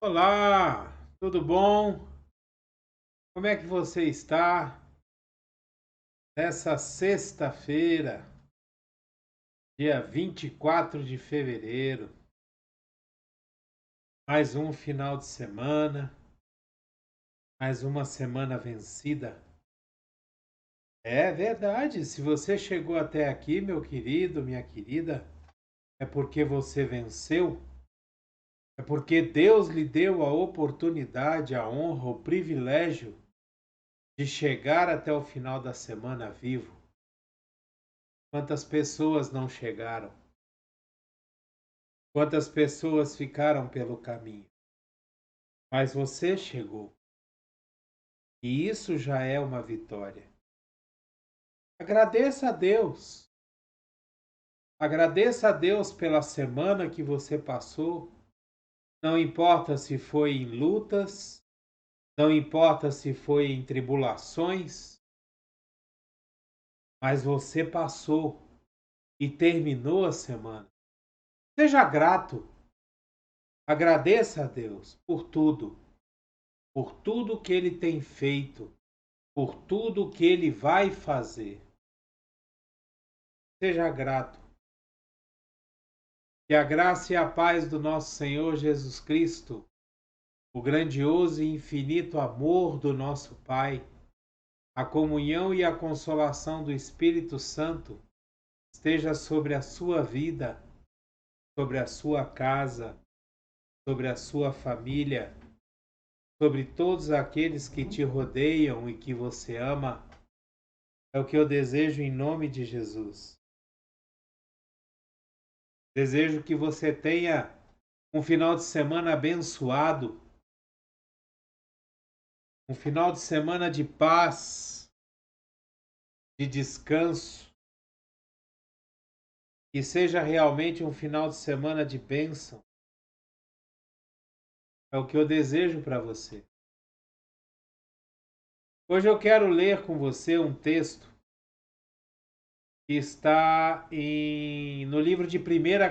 Olá, tudo bom? Como é que você está nessa sexta-feira, dia 24 de fevereiro? Mais um final de semana, mais uma semana vencida. É verdade, se você chegou até aqui, meu querido, minha querida, é porque você venceu, é porque Deus lhe deu a oportunidade, a honra, o privilégio de chegar até o final da semana vivo. Quantas pessoas não chegaram? Quantas pessoas ficaram pelo caminho? Mas você chegou. E isso já é uma vitória. Agradeça a Deus. Agradeça a Deus pela semana que você passou. Não importa se foi em lutas, não importa se foi em tribulações, mas você passou e terminou a semana. Seja grato. Agradeça a Deus por tudo que Ele tem feito, por tudo que Ele vai fazer. Seja grato. Que a graça e a paz do nosso Senhor Jesus Cristo, o grandioso e infinito amor do nosso Pai, a comunhão e a consolação do Espírito Santo esteja sobre a sua vida, sobre a sua casa, sobre a sua família, sobre todos aqueles que te rodeiam e que você ama. É o que eu desejo em nome de Jesus. Desejo que você tenha um final de semana abençoado, um final de semana de paz, de descanso, que seja realmente um final de semana de bênção. É o que eu desejo para você. Hoje eu quero ler com você um texto que está no livro de 1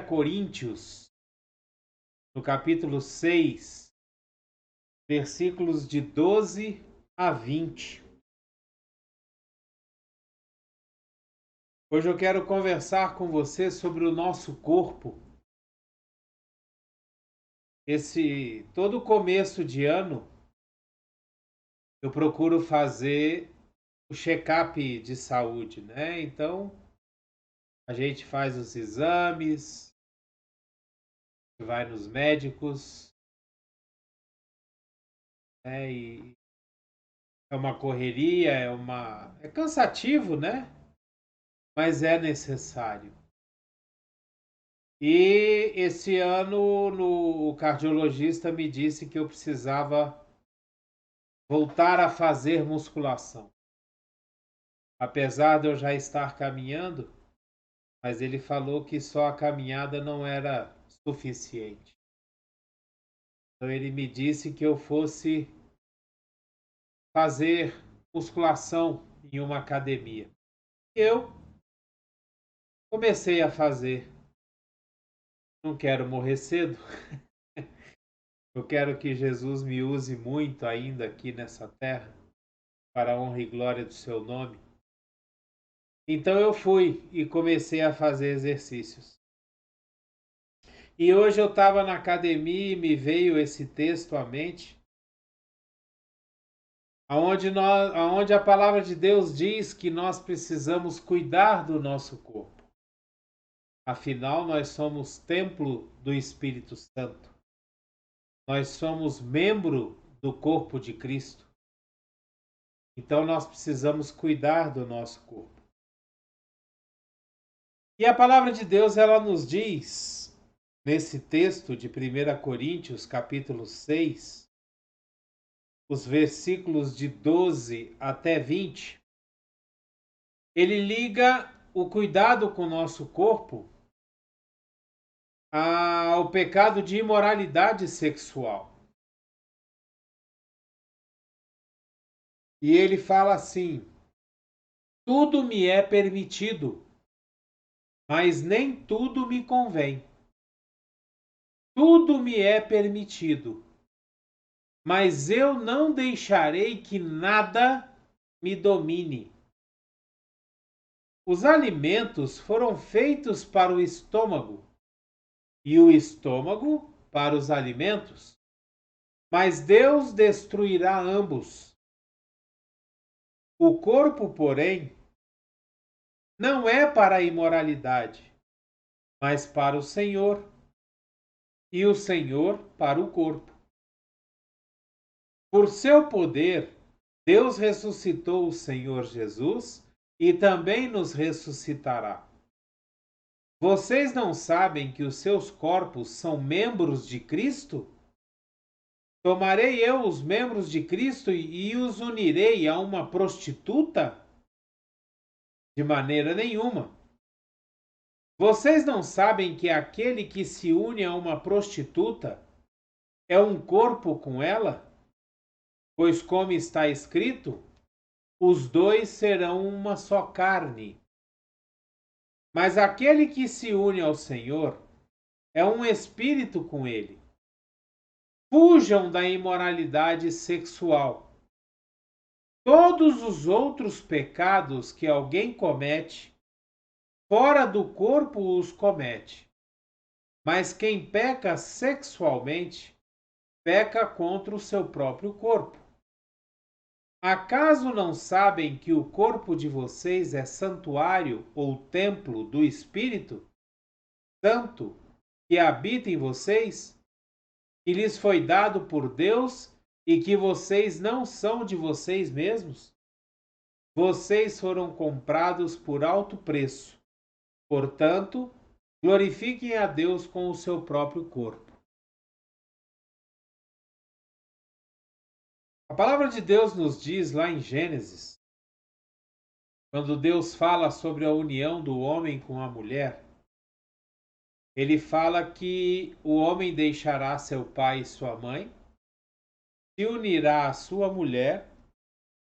Coríntios, no capítulo 6, versículos de 12 a 20. Hoje eu quero conversar com você sobre o nosso corpo. Todo começo de ano eu procuro fazer o check-up de saúde, né? Então, a gente faz os exames, vai nos médicos, né? E é uma correria, é cansativo, né? Mas é necessário. E esse ano o cardiologista me disse que eu precisava voltar a fazer musculação. Apesar de eu já estar caminhando, mas ele falou que só a caminhada não era suficiente. Então ele me disse que eu fosse fazer musculação em uma academia. Eu comecei a fazer. Não quero morrer cedo. Eu quero que Jesus me use muito ainda aqui nessa terra, para a honra e glória do seu nome. Então eu fui e comecei a fazer exercícios. E hoje eu estava na academia e me veio esse texto à mente, aonde a palavra de Deus diz que nós precisamos cuidar do nosso corpo. Afinal, nós somos templo do Espírito Santo. Nós somos membro do corpo de Cristo. Então nós precisamos cuidar do nosso corpo. E a palavra de Deus, ela nos diz, nesse texto de 1 Coríntios, capítulo 6, os versículos de 12 até 20, ele liga o cuidado com o nosso corpo ao pecado de imoralidade sexual. E ele fala assim: tudo me é permitido, mas nem tudo me convém. Tudo me é permitido, mas eu não deixarei que nada me domine. Os alimentos foram feitos para o estômago, e o estômago para os alimentos, mas Deus destruirá ambos. O corpo, porém, não é para a imoralidade, mas para o Senhor, e o Senhor para o corpo. Por seu poder, Deus ressuscitou o Senhor Jesus e também nos ressuscitará. Vocês não sabem que os seus corpos são membros de Cristo? Tomarei eu os membros de Cristo e os unirei a uma prostituta? De maneira nenhuma. Vocês não sabem que aquele que se une a uma prostituta é um corpo com ela? Pois, como está escrito, os dois serão uma só carne. Mas aquele que se une ao Senhor é um espírito com ele. Fujam da imoralidade sexual. Todos os outros pecados que alguém comete, fora do corpo os comete. Mas quem peca sexualmente, peca contra o seu próprio corpo. Acaso não sabem que o corpo de vocês é santuário ou templo do Espírito Santo que habita em vocês, que lhes foi dado por Deus e que vocês não são de vocês mesmos? Vocês foram comprados por alto preço. Portanto, glorifiquem a Deus com o seu próprio corpo. A palavra de Deus nos diz lá em Gênesis, quando Deus fala sobre a união do homem com a mulher, ele fala que o homem deixará seu pai e sua mãe, se unirá à sua mulher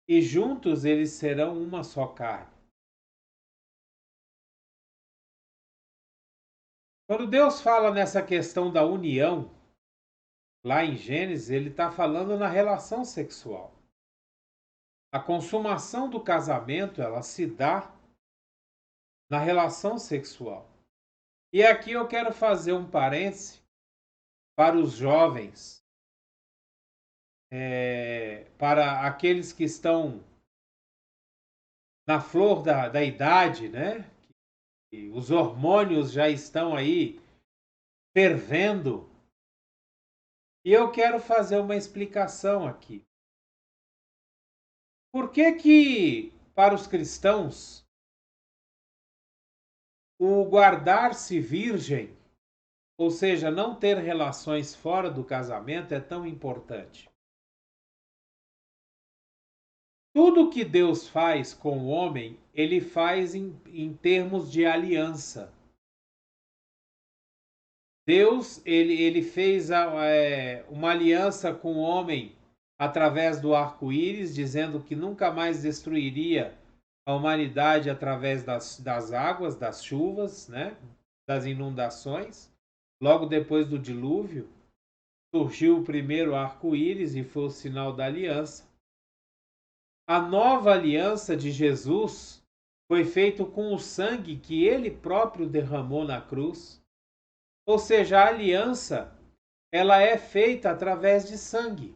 e juntos eles serão uma só carne. Quando Deus fala nessa questão da união, lá em Gênesis, ele está falando na relação sexual. A consumação do casamento, ela se dá na relação sexual. E aqui eu quero fazer um parêntese para os jovens, para aqueles que estão na flor da idade, né? E os hormônios já estão aí fervendo. E eu quero fazer uma explicação aqui. Por que para os cristãos, o guardar-se virgem, ou seja, não ter relações fora do casamento, é tão importante? Tudo que Deus faz com o homem, ele faz em termos de aliança. Deus, ele fez uma aliança com o homem através do arco-íris, dizendo que nunca mais destruiria a humanidade através das águas, das chuvas, né? Das inundações. Logo depois do dilúvio, surgiu o primeiro arco-íris e foi o sinal da aliança. A nova aliança de Jesus foi feita com o sangue que ele próprio derramou na cruz. Ou seja, a aliança, ela é feita através de sangue.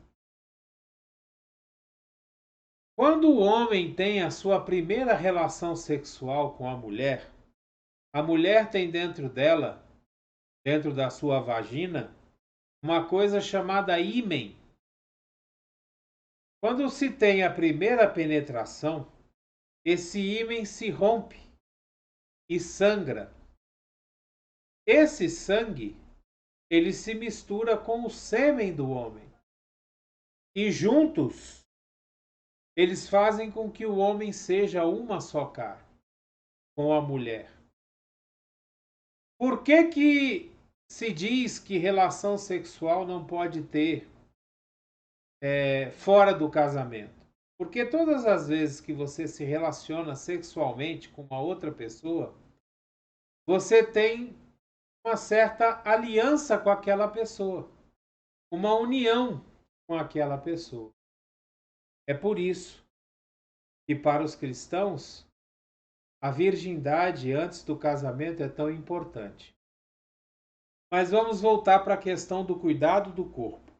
Quando o homem tem a sua primeira relação sexual com a mulher tem dentro dela, dentro da sua vagina, uma coisa chamada ímen. Quando se tem a primeira penetração, esse ímen se rompe e sangra. Esse sangue, ele se mistura com o sêmen do homem. E juntos, eles fazem com que o homem seja uma só carne com a mulher. Por que se diz que relação sexual não pode ter fora do casamento? Porque todas as vezes que você se relaciona sexualmente com uma outra pessoa, você tem uma certa aliança com aquela pessoa, uma união com aquela pessoa. É por isso que para os cristãos a virgindade antes do casamento é tão importante. Mas vamos voltar para a questão do cuidado do corpo.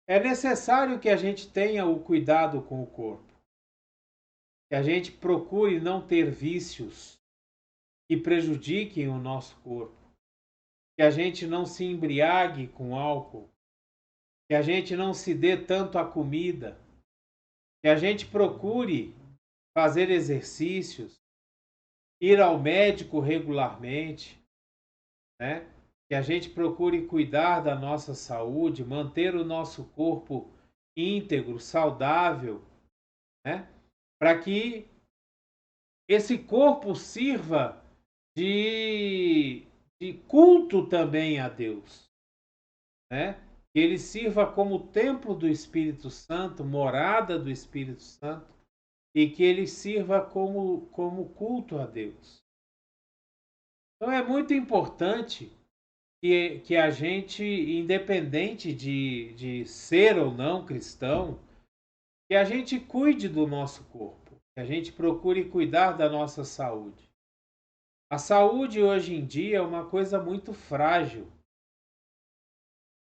É necessário que a gente tenha o cuidado com o corpo, que a gente procure não ter vícios que prejudiquem o nosso corpo, que a gente não se embriague com álcool, que a gente não se dê tanto à comida, que a gente procure fazer exercícios, ir ao médico regularmente, né? Que a gente procure cuidar da nossa saúde, manter o nosso corpo íntegro, saudável, né? Para que esse corpo sirva de, de culto também a Deus, né? Que ele sirva como templo do Espírito Santo, morada do Espírito Santo, e que ele sirva como culto a Deus. Então é muito importante que a gente, independente de ser ou não cristão, que a gente cuide do nosso corpo, que a gente procure cuidar da nossa saúde. A saúde hoje em dia é uma coisa muito frágil.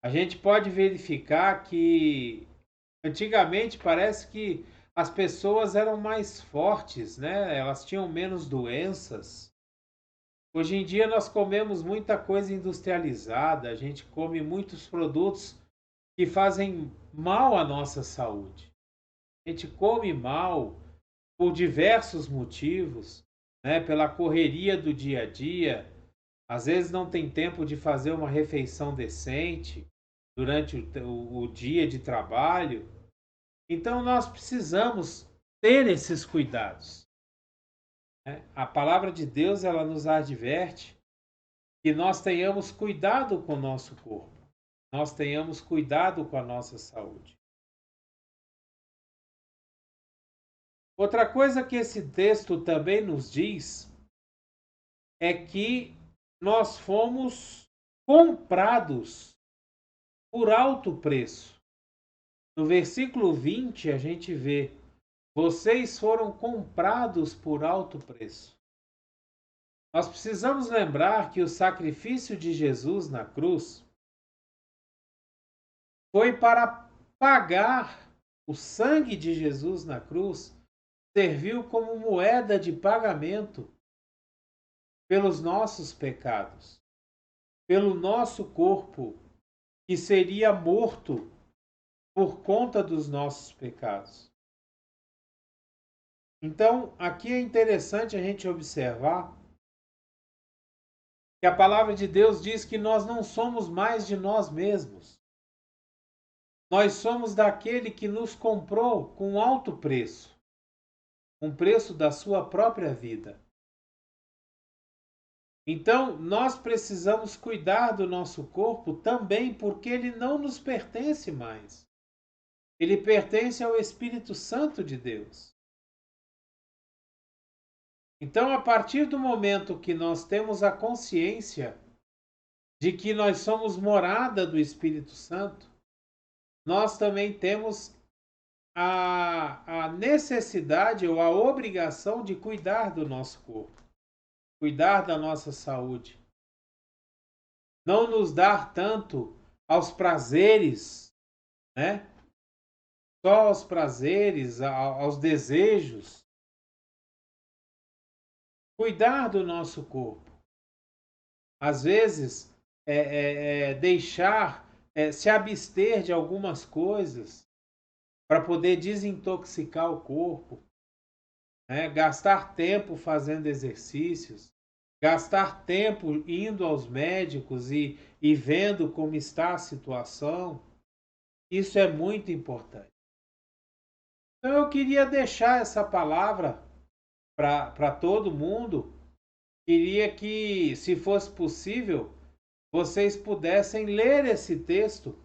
A gente pode verificar que antigamente parece que as pessoas eram mais fortes, né? Elas tinham menos doenças. Hoje em dia nós comemos muita coisa industrializada, a gente come muitos produtos que fazem mal à nossa saúde. A gente come mal por diversos motivos, né? Pela correria do dia a dia, às vezes não tem tempo de fazer uma refeição decente durante o dia de trabalho. Então nós precisamos ter esses cuidados, né? A palavra de Deus ela nos adverte que nós tenhamos cuidado com o nosso corpo, nós tenhamos cuidado com a nossa saúde. Outra coisa que esse texto também nos diz é que nós fomos comprados por alto preço. No versículo 20 a gente vê: vocês foram comprados por alto preço. Nós precisamos lembrar que o sacrifício de Jesus na cruz foi para pagar. O sangue de Jesus na cruz serviu como moeda de pagamento pelos nossos pecados, pelo nosso corpo que seria morto por conta dos nossos pecados. Então, aqui é interessante a gente observar que a palavra de Deus diz que nós não somos mais de nós mesmos. Nós somos daquele que nos comprou com alto preço, um preço da sua própria vida. Então, nós precisamos cuidar do nosso corpo também porque ele não nos pertence mais. Ele pertence ao Espírito Santo de Deus. Então, a partir do momento que nós temos a consciência de que nós somos morada do Espírito Santo, nós também temos a necessidade ou a obrigação de cuidar do nosso corpo, cuidar da nossa saúde. Não nos dar tanto aos prazeres, né? Só aos prazeres, aos desejos. Cuidar do nosso corpo. Às vezes, deixar, se abster de algumas coisas para poder desintoxicar o corpo, né? Gastar tempo fazendo exercícios, gastar tempo indo aos médicos e vendo como está a situação, isso é muito importante. Então eu queria deixar essa palavra para todo mundo. Queria que, se fosse possível, vocês pudessem ler esse texto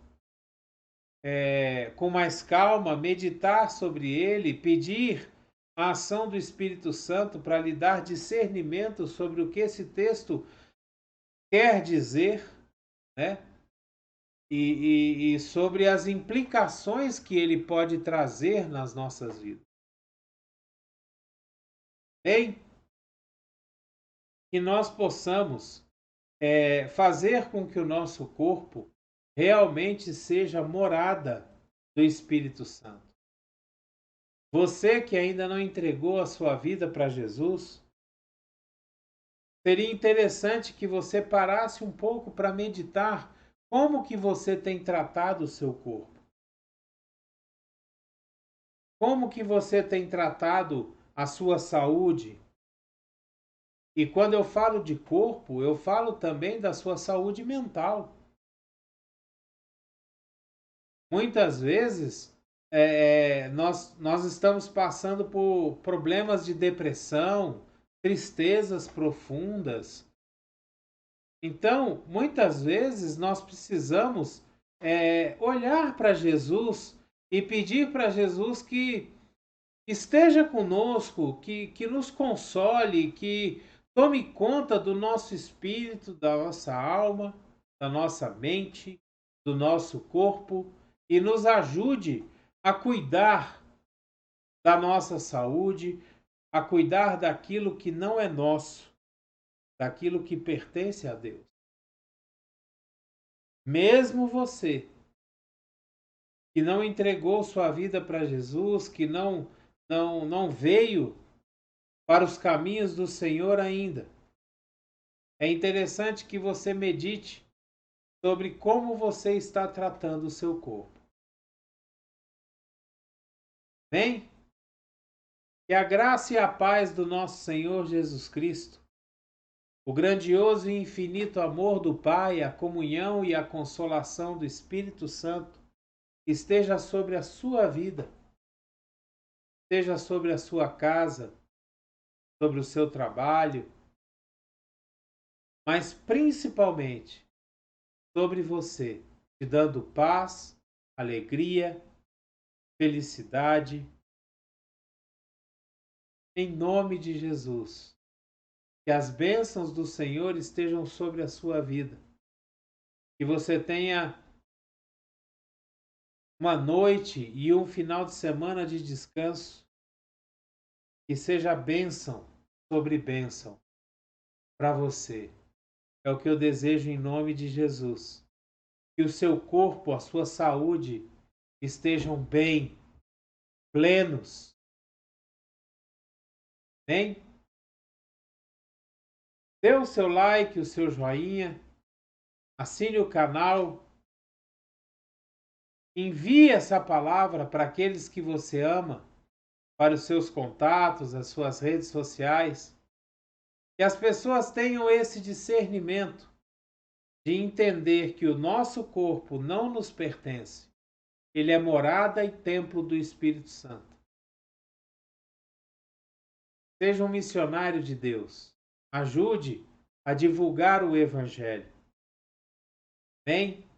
com mais calma, meditar sobre ele, pedir a ação do Espírito Santo para lhe dar discernimento sobre o que esse texto quer dizer, né? e sobre as implicações que ele pode trazer nas nossas vidas. Bem, que nós possamos fazer com que o nosso corpo realmente seja morada do Espírito Santo. Você que ainda não entregou a sua vida para Jesus, seria interessante que você parasse um pouco para meditar como que você tem tratado o seu corpo. Como que você tem tratado a sua saúde? E quando eu falo de corpo, eu falo também da sua saúde mental. Muitas vezes nós estamos passando por problemas de depressão, tristezas profundas. Então, muitas vezes nós precisamos olhar para Jesus e pedir para Jesus que esteja conosco, que nos console, que tome conta do nosso espírito, da nossa alma, da nossa mente, do nosso corpo e nos ajude a cuidar da nossa saúde, a cuidar daquilo que não é nosso, daquilo que pertence a Deus. Mesmo você que não entregou sua vida para Jesus, que não veio para os caminhos do Senhor ainda, é interessante que você medite sobre como você está tratando o seu corpo. Bem, que a graça e a paz do nosso Senhor Jesus Cristo, o grandioso e infinito amor do Pai, a comunhão e a consolação do Espírito Santo esteja sobre a sua vida, esteja sobre a sua casa, sobre o seu trabalho, mas principalmente sobre você, te dando paz, alegria, felicidade. Em nome de Jesus, que as bênçãos do Senhor estejam sobre a sua vida, que você tenha uma noite e um final de semana de descanso, que seja bênção sobre bênção para você. É o que eu desejo em nome de Jesus. Que o seu corpo, a sua saúde estejam bem, plenos. Bem? Dê o seu like, o seu joinha, assine o canal, envie essa palavra para aqueles que você ama, para os seus contatos, as suas redes sociais, que as pessoas tenham esse discernimento de entender que o nosso corpo não nos pertence, ele é morada e templo do Espírito Santo. Seja um missionário de Deus, ajude a divulgar o Evangelho. Bem,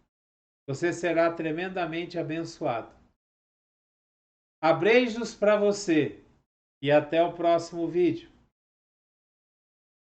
você será tremendamente abençoado. Abreijos para você e até o próximo vídeo.